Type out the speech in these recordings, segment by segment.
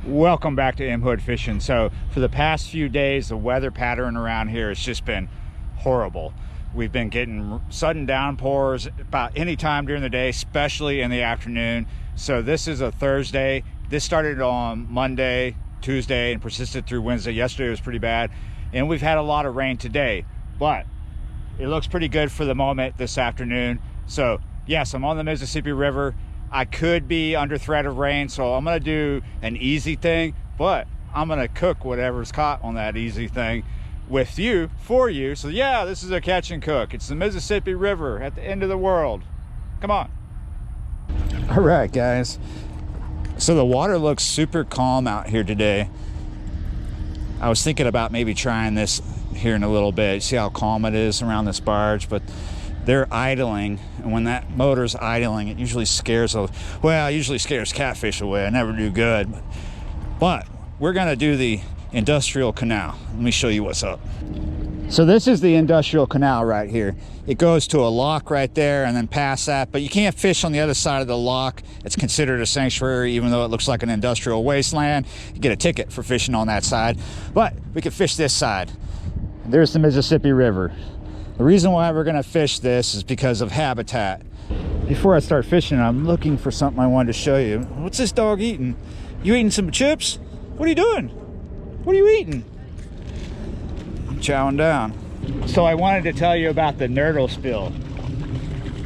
Welcome back to M Hood Fishing. So for the past few days, the weather pattern around here has just been horrible. We've been getting sudden downpours about any time during the day, especially in the afternoon. So this is a Thursday. This started on Monday, Tuesday, and persisted through Wednesday. Yesterday was pretty bad, and we've had a lot of rain today, but it looks pretty good for the moment this afternoon. So yes, I'm on the Mississippi River. I could be under threat of rain, so I'm gonna do an easy thing, but I'm gonna cook whatever's caught on that easy thing with you, for you. So yeah, this is a catch and cook. It's the Mississippi River at the end of the world. Come on. All right, guys. So the water looks super calm out here today. I was thinking about maybe trying this here in a little bit. See how calm it is around this barge, but they're idling, and when that motor's idling, it usually scares catfish away. I never do good, but we're gonna do the industrial canal. Let me show you what's up. So this is the industrial canal right here. It goes to a lock right there and then past that, but you can't fish on the other side of the lock. It's considered a sanctuary, even though it looks like an industrial wasteland. You get a ticket for fishing on that side, but we can fish this side. There's the Mississippi River. The reason why we're gonna fish this is because of habitat. Before I start fishing, I'm looking for something I wanted to show you. What's this dog eating? You eating some chips? What are you doing? What are you eating? I'm chowing down. So I wanted to tell you about the Nurdle spill.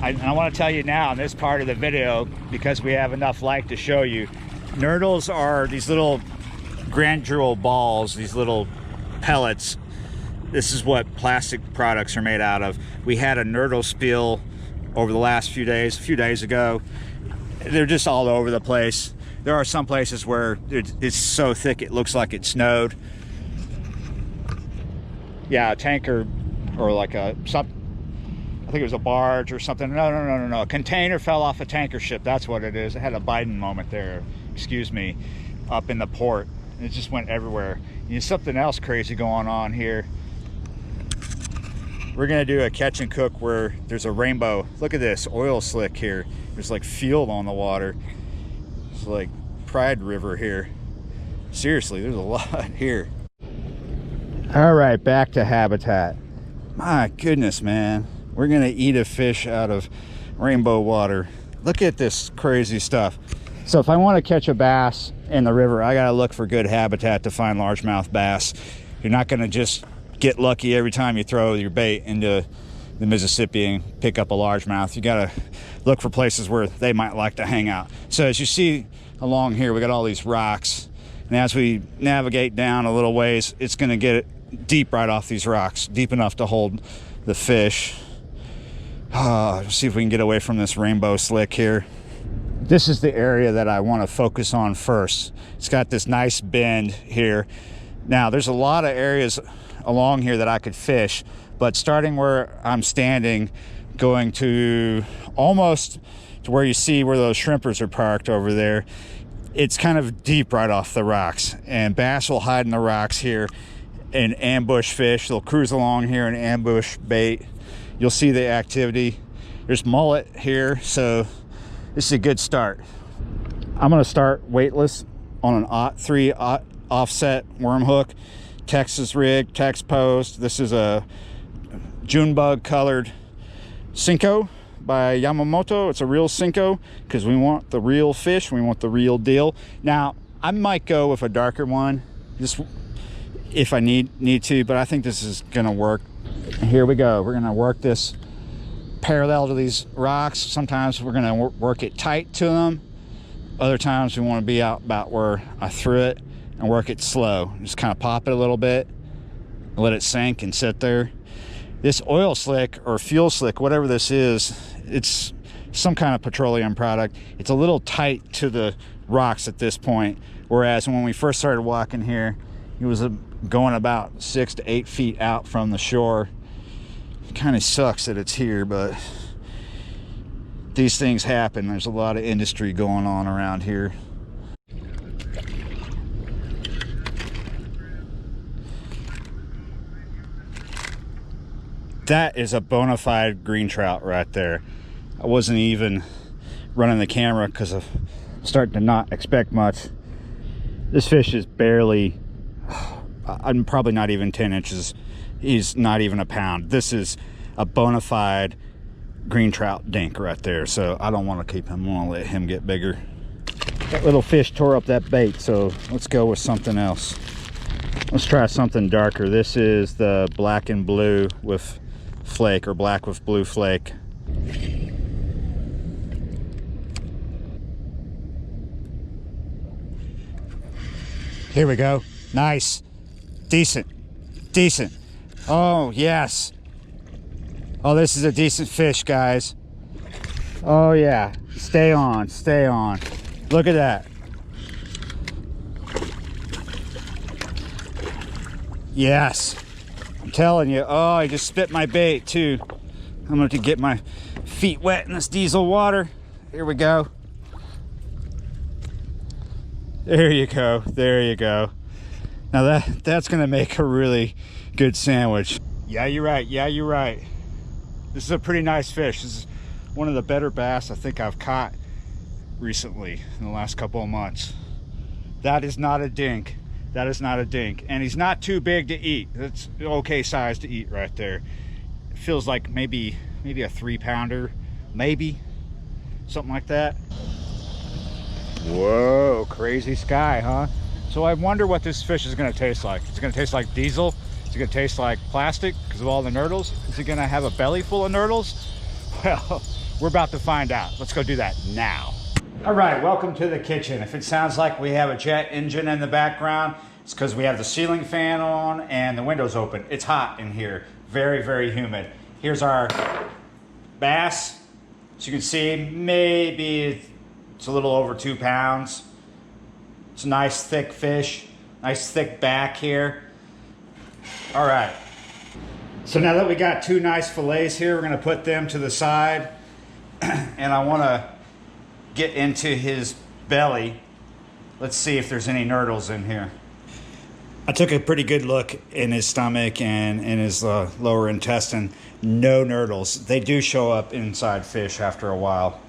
I want to tell you now in this part of the video, because we have enough light to show you. Nurdles are these little granule balls, these little pellets. This is what plastic products are made out of. We had a Nurdle spill over the last few days ago. They're just all over the place. There are some places where it's so thick it looks like it snowed. Yeah, a tanker or like I think it was a barge or something. No. A container fell off a tanker ship. That's what it is. It had a Biden moment there, excuse me, up in the port. It just went everywhere. There's something else crazy going on here. We're gonna do a catch and cook where there's a rainbow. Look at this oil slick here. There's like field on the water. It's like Pride River here. Seriously, there's a lot here. All right, back to habitat. My goodness, man. We're gonna eat a fish out of rainbow water. Look at this crazy stuff. So if I want to catch a bass in the river, I gotta look for good habitat to find largemouth bass. You're not gonna just get lucky every time you throw your bait into the Mississippi and pick up a largemouth. You gotta look for places where they might like to hang out. So as you see along here, we got all these rocks, and as we navigate down a little ways, it's gonna get deep right off these rocks, deep enough to hold the fish. Let's see if we can get away from this rainbow slick here. This is the area that I want to focus on first. It's got this nice bend here. Now there's a lot of areas along here that I could fish, but starting where I'm standing, going to almost to where you see where those shrimpers are parked over there, it's kind of deep right off the rocks, and bass will hide in the rocks here and ambush fish. They'll cruise along here and ambush bait. You'll see the activity. There's mullet here, so this is a good start. I'm gonna start weightless on an /3 offset worm hook. Texas rig, Tex post. This is a June bug colored Cinco by Yamamoto. It's a real Cinco because we want the real fish. We want the real deal. Now, I might go with a darker one just if I need to, but I think this is gonna work. Here we go. We're gonna work this parallel to these rocks. Sometimes we're gonna work it tight to them. Other times we want to be out about where I threw it and work it slow. Just kind of pop it a little bit, let it sink and sit there. This oil slick or fuel slick, whatever this is, it's some kind of petroleum product. It's a little tight to the rocks at this point, whereas when we first started walking here, it was going about 6 to 8 feet out from the shore. It kind of sucks that it's here, but these things happen. There's a lot of industry going on around here. That is a bona fide green trout right there. I wasn't even running the camera because I'm starting to not expect much. This fish is barely, I'm probably not even 10 inches. He's not even a pound. This is a bona fide green trout dink right there. So I don't want to keep him. I want to let him get bigger. That little fish tore up that bait, so let's go with something else. Let's try something darker. This is the black and blue with flake, or black with blue flake. Here we go. Nice. Decent. Decent. Oh, yes. Oh, this is a decent fish, guys. Oh, yeah. Stay on. Stay on. Look at that. Yes. I'm telling you. Oh, I just spit my bait, too. I'm going to get my feet wet in this diesel water. Here we go. There you go. There you go. Now that's gonna make a really good sandwich. Yeah, you're right. Yeah, you're right. This is a pretty nice fish. This is one of the better bass I think I've caught recently in the last couple of months. That is not a dink. That is not a dink. And he's not too big to eat. That's okay size to eat right there. It feels like maybe a 3-pounder, maybe something like that. Whoa, crazy sky, huh? So I wonder what this fish is going to taste like. Is it going to taste like diesel? Is it going to taste like plastic because of all the nurdles? Is it going to have a belly full of nurdles? Well, we're about to find out. Let's go do that now. All right, welcome to the kitchen. If it sounds like we have a jet engine in the background, it's because we have the ceiling fan on and the windows open. It's hot in here, very, very humid. Here's our bass. As you can see, maybe it's a little over 2 pounds. It's a nice thick fish, nice thick back here. All right. So now that we got 2 nice fillets here, we're gonna put them to the side. And I wanna get into his belly. Let's see if there's any nurdles in here. I took a pretty good look in his stomach and in his lower intestine. No nurdles. They do show up inside fish after a while.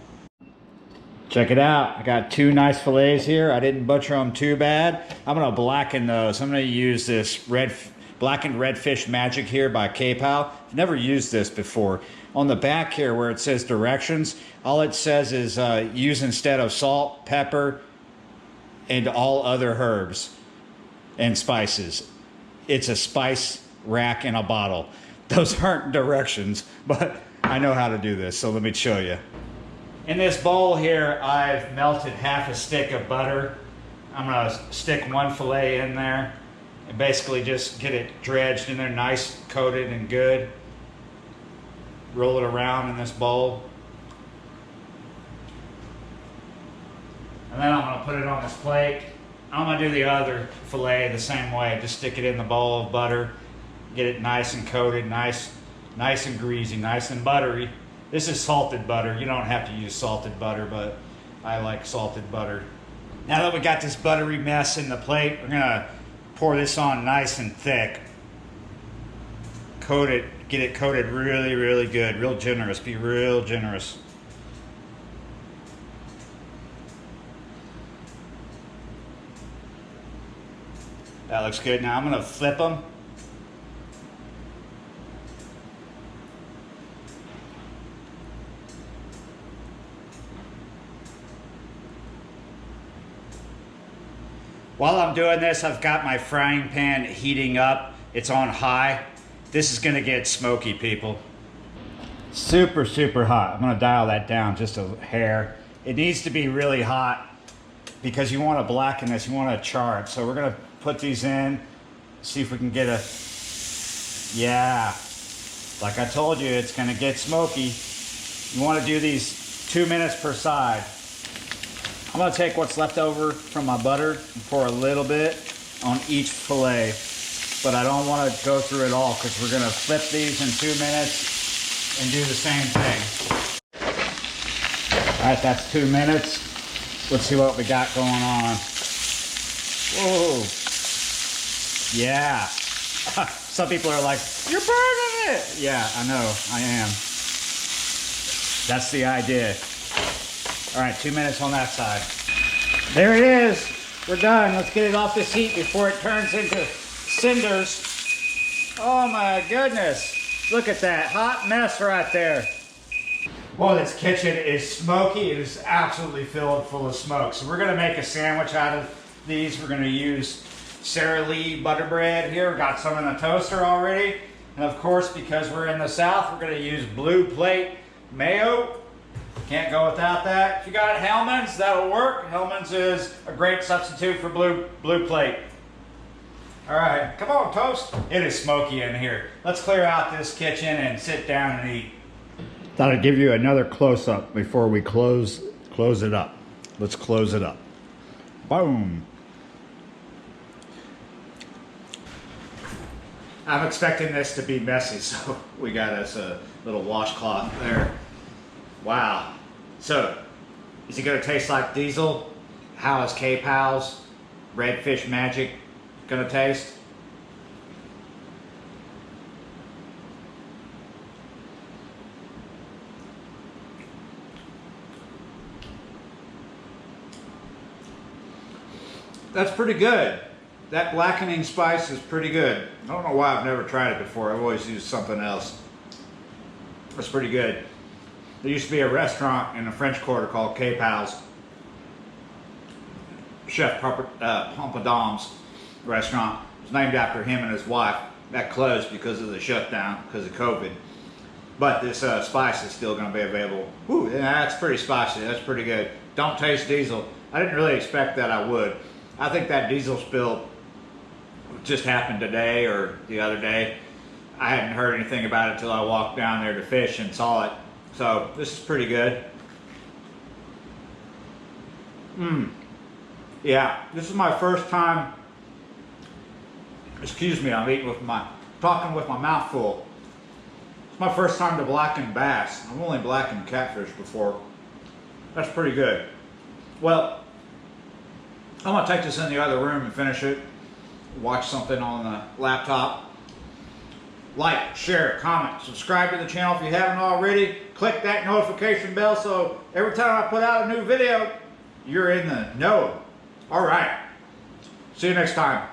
Check it out. I got 2 nice fillets here. I didn't butcher them too bad. I'm gonna blacken those. I'm gonna use this blackened redfish magic here by K-Pal. I've never used this before. On the back here where it says directions, all it says is use instead of salt, pepper, and all other herbs and spices. It's a spice rack in a bottle. Those aren't directions, but I know how to do this, so let me show you. In this bowl here, I've melted half a stick of butter. I'm gonna stick 1 fillet in there and basically just get it dredged in there, nice coated and good. Roll it around in this bowl. And then I'm gonna put it on this plate. I'm gonna do the other fillet the same way. Just stick it in the bowl of butter, get it nice and coated, nice and greasy, nice and buttery. This is salted butter. You don't have to use salted butter, but I like salted butter. Now that we got this buttery mess in the plate, we're gonna pour this on nice and thick. Coat it, get it coated really, really good, real generous, be real generous. That looks good. Now I'm gonna flip them. While I'm doing this, I've got my frying pan heating up. It's on high. This is gonna get smoky, people. Super, super hot. I'm gonna dial that down just a hair. It needs to be really hot because you wanna blacken this, you wanna char it. So we're gonna put these in, see if we can get a, yeah. Like I told you, it's gonna get smoky. You wanna do these 2 minutes per side. I'm gonna take what's left over from my butter and pour a little bit on each fillet, but I don't wanna go through it all because we're gonna flip these in 2 minutes and do the same thing. All right, that's 2 minutes. Let's see what we got going on. Whoa, yeah. Some people are like, you're burning it. Yeah, I know, I am. That's the idea. All right, 2 minutes on that side. There it is. We're done. Let's get it off this heat before it turns into cinders. Oh my goodness. Look at that hot mess right there. Well, this kitchen is smoky. It is absolutely filled full of smoke. So we're gonna make a sandwich out of these. We're gonna use Sara Lee butter bread here. Got some in the toaster already. And of course, because we're in the South, we're gonna use Blue Plate mayo. Can't go without that. If you got Hellmann's, that'll work. Hellmann's is a great substitute for Blue Plate. All right, come on, Toast. It is smoky in here. Let's clear out this kitchen and sit down and eat. Thought I'd give you another close-up before we close it up. Let's close it up. Boom. I'm expecting this to be messy, so we got us a little washcloth there. Wow. So, is it gonna taste like diesel? How is K-Pal's Redfish Magic gonna taste? That's pretty good. That blackening spice is pretty good. I don't know why I've never tried it before. I've always used something else. That's pretty good. There used to be a restaurant in the French Quarter called K-Pal's. Chef Pompadam's restaurant. It was named after him and his wife. That closed because of the shutdown, because of COVID. But this spice is still going to be available. Ooh, yeah, that's pretty spicy. That's pretty good. Don't taste diesel. I didn't really expect that I would. I think that diesel spill just happened today or the other day. I hadn't heard anything about it until I walked down there to fish and saw it. So this is pretty good. Yeah, this is my first time. Excuse me, I'm talking with my mouth full. It's my first time to blacken bass. I've only blackened catfish before. That's pretty good. Well, I'm gonna take this in the other room and finish it. Watch something on the laptop. Like, share, comment, subscribe to the channel if you haven't already. Click that notification bell so every time I put out a new video, you're in the know. All right. See you next time.